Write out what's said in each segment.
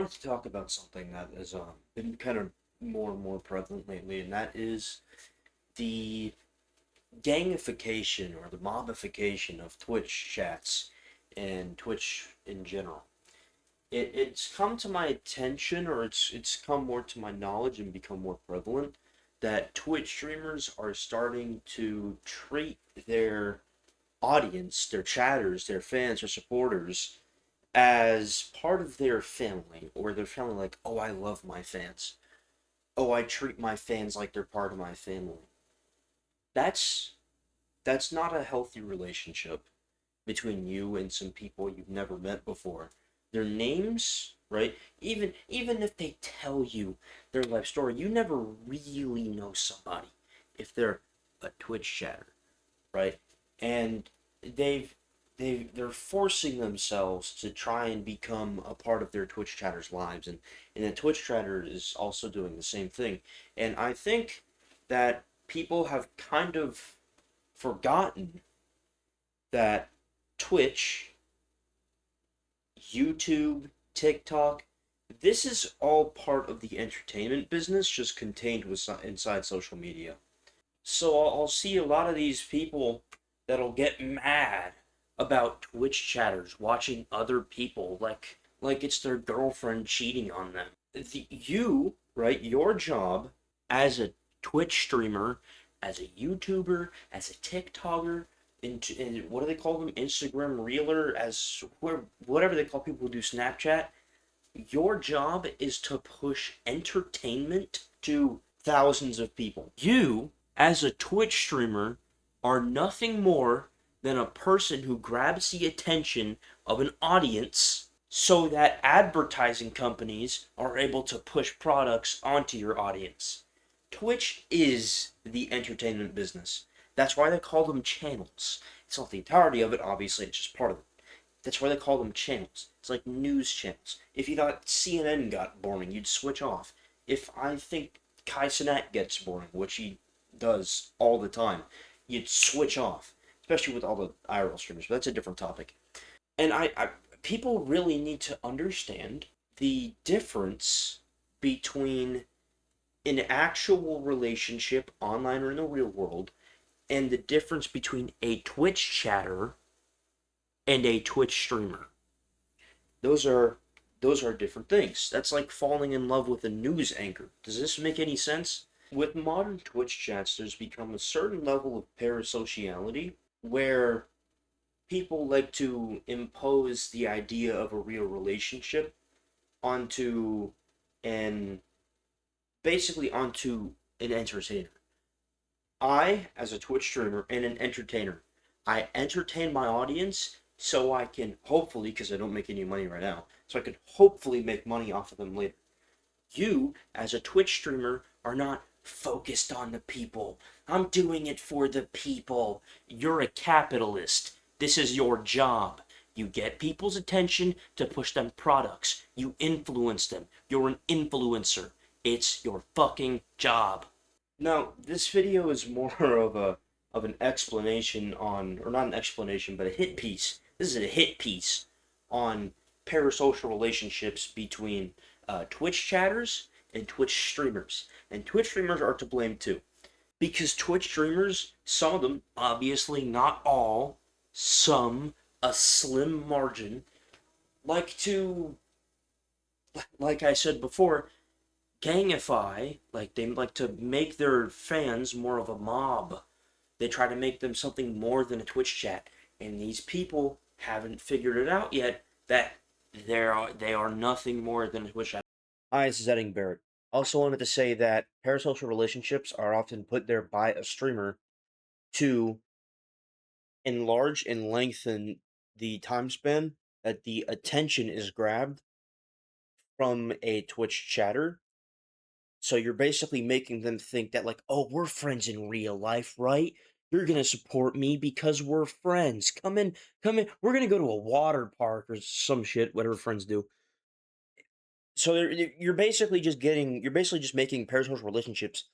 wanted to talk about something that has been kind of more and more prevalent lately, and that is the gangification or the mobification of Twitch chats and Twitch in general. It's come to my attention, or it's come more to my knowledge and become more prevalent that Twitch streamers are starting to treat their audience, their chatters, their fans, their supporters as part of their family, or their family like, oh, I love my fans. Oh, I treat my fans like they're part of my family. That's that's not a healthy relationship between you and some people you've never met before. Their names, right? Even if they tell you their life story, you never really know somebody if they're a Twitch chatter, right? And they've they're forcing themselves to try and become a part of their Twitch chatters' lives, and the Twitch chatter is also doing the same thing. And I think that people have kind of forgotten that Twitch, YouTube, TikTok, this is all part of the entertainment business, just contained inside social media. So I'll see a lot of these people that'll get mad about Twitch chatters watching other people like it's their girlfriend cheating on them. Right, your job as a Twitch streamer, as a YouTuber, as a TikToker, and what do they call them? Instagram Reeler, whatever they call people who do Snapchat. Your job is to push entertainment to thousands of people. You, as a Twitch streamer, are nothing more than a person who grabs the attention of an audience so that advertising companies are able to push products onto your audience. Twitch is the entertainment business. That's why they call them channels. It's not the entirety of it, obviously, it's just part of it. That's why they call them channels. It's like news channels. If you thought CNN got boring, you'd switch off. If I think Kai Cenat gets boring, which he does all the time, you'd switch off. Especially with all the IRL streamers, but that's a different topic. And people really need to understand the difference between an actual relationship online or in the real world and the difference between a Twitch chatter and a Twitch streamer. Those are those are different things. That's like falling in love with a news anchor. Does this make any sense? With modern Twitch chats, there's become a certain level of parasociality where people like to impose the idea of a real relationship onto an onto an entertainer. I, as a Twitch streamer and an entertainer, I entertain my audience so I can hopefully, because I don't make any money right now, so I can hopefully make money off of them later. You, as a Twitch streamer, are not focused on the people. I'm doing it for the people. You're a capitalist. This is your job. You get people's attention to push them products. You influence them. You're an influencer. It's your fucking job. Now, this video is more of an explanation on, or not an explanation, but a hit piece. This is a hit piece on parasocial relationships between Twitch chatters and Twitch streamers. And Twitch streamers are to blame too. Because Twitch streamers, some of them, obviously not all, some, a slim margin, like to, like I said before, gangify, like they like to make their fans more of a mob. They try to make them something more than a Twitch chat. And these people haven't figured it out yet that they are nothing more than a Twitch chat. Hi, this is Edding Barrett. Also wanted to say that parasocial relationships are often put there by a streamer to enlarge and lengthen the time span that the attention is grabbed from a Twitch chatter. So you're basically making them think that, like, oh, we're friends in real life, right? You're gonna support me because we're friends. Come in. We're gonna go to a water park or some shit, whatever friends do. So you're basically just making parasocial relationships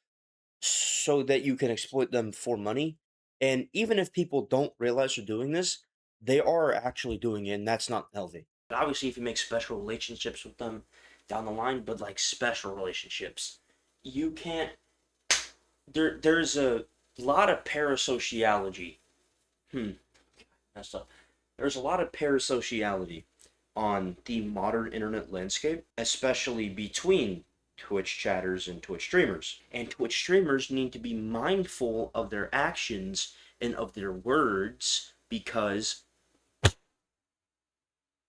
so that you can exploit them for money. And even if people don't realize they're doing this, they are actually doing it, and that's not healthy. But obviously, if you make special relationships with them, down the line, but like special relationships. You can't. There's a lot of parasociality. Hmm, messed up. There's a lot of parasociality on the modern internet landscape, especially between Twitch chatters and Twitch streamers. And Twitch streamers need to be mindful of their actions and of their words because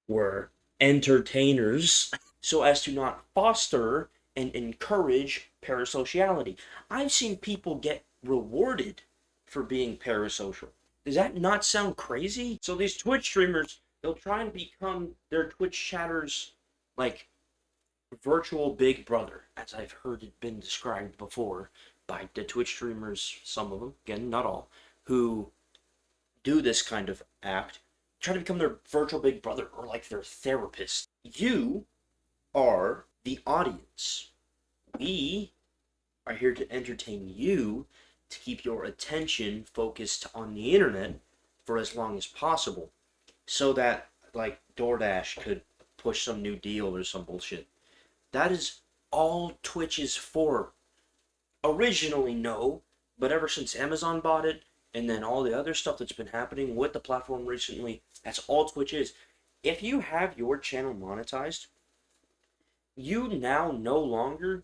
we're entertainers, so as to not foster and encourage parasociality. I've seen people get rewarded for being parasocial. Does that not sound crazy? So these Twitch streamers, they'll try and become their Twitch chatters like virtual big brother, as I've heard it been described before by the Twitch streamers, some of them, again, not all, who do this kind of act, try to become their virtual big brother or like their therapist. You are the audience. We are here to entertain you, to keep your attention focused on the internet for as long as possible, so that like DoorDash could push some new deal or some bullshit. That is all Twitch is for. Originally, no, but ever since Amazon bought it, and then all the other stuff that's been happening with the platform recently, that's all Twitch is. If you have your channel monetized, you now no longer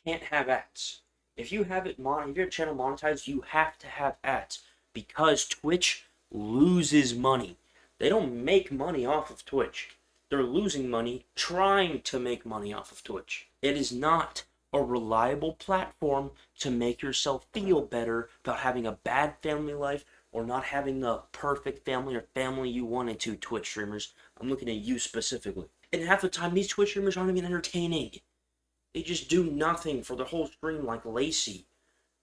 can't have ads. If you have if your channel monetized, you have to have ads because Twitch loses money. They don't make money off of Twitch. They're losing money trying to make money off of Twitch. It is not a reliable platform to make yourself feel better about having a bad family life or not having the perfect family or family you wanted to, Twitch streamers. I'm looking at you specifically. And half the time, these Twitch streamers aren't even entertaining. They just do nothing for the whole stream like Lacey.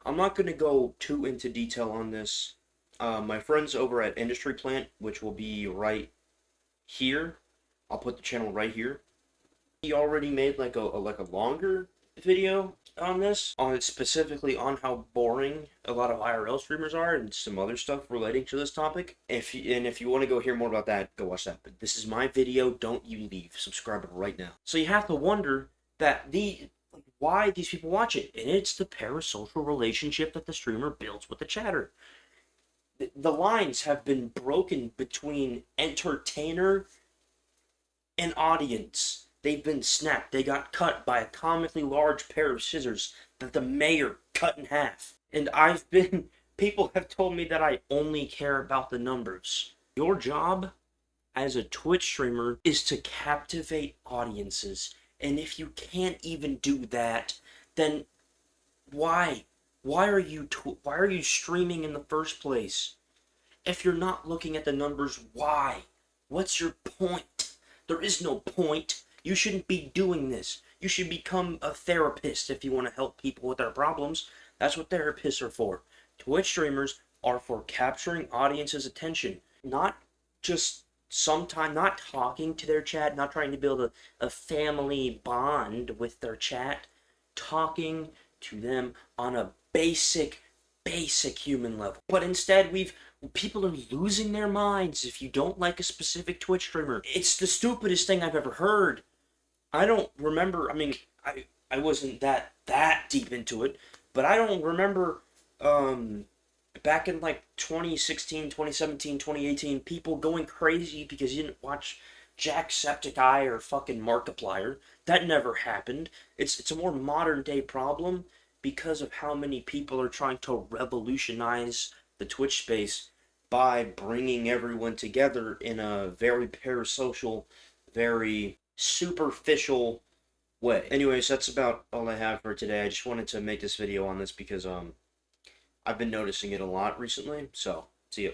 I'm not going to go too into detail on this. My friends over at Industry Plant, which will be right here, I'll put the channel right here. He already made like a longer video on this, on specifically on how boring a lot of IRL streamers are and some other stuff relating to this topic. If you want to go hear more about that, go watch that. But this is my video. Don't you leave. Subscribe right now. So you have to wonder that why these people watch it, and it's the parasocial relationship that the streamer builds with the chatter. The lines have been broken between entertainer and audience. They've been snapped. They got cut by a comically large pair of scissors that the mayor cut in half. And people have told me that I only care about the numbers. Your job as a Twitch streamer is to captivate audiences. And if you can't even do that, then why? Why are you streaming in the first place? If you're not looking at the numbers, why? What's your point? There is no point. You shouldn't be doing this. You should become a therapist if you want to help people with their problems. That's what therapists are for. Twitch streamers are for capturing audience's attention, not just not talking to their chat, not trying to build a family bond with their chat, talking to them on a basic human level. But instead, people are losing their minds if you don't like a specific Twitch streamer. It's the stupidest thing I've ever heard. I don't remember, I mean, I wasn't that deep into it, but I don't remember, back in like 2016, 2017, 2018, people going crazy because you didn't watch Jacksepticeye or fucking Markiplier. That never happened. It's a more modern day problem because of how many people are trying to revolutionize the Twitch space by bringing everyone together in a very parasocial, very superficial way. Anyways, that's about all I have for today. I just wanted to make this video on this because I've been noticing it a lot recently. So, see you.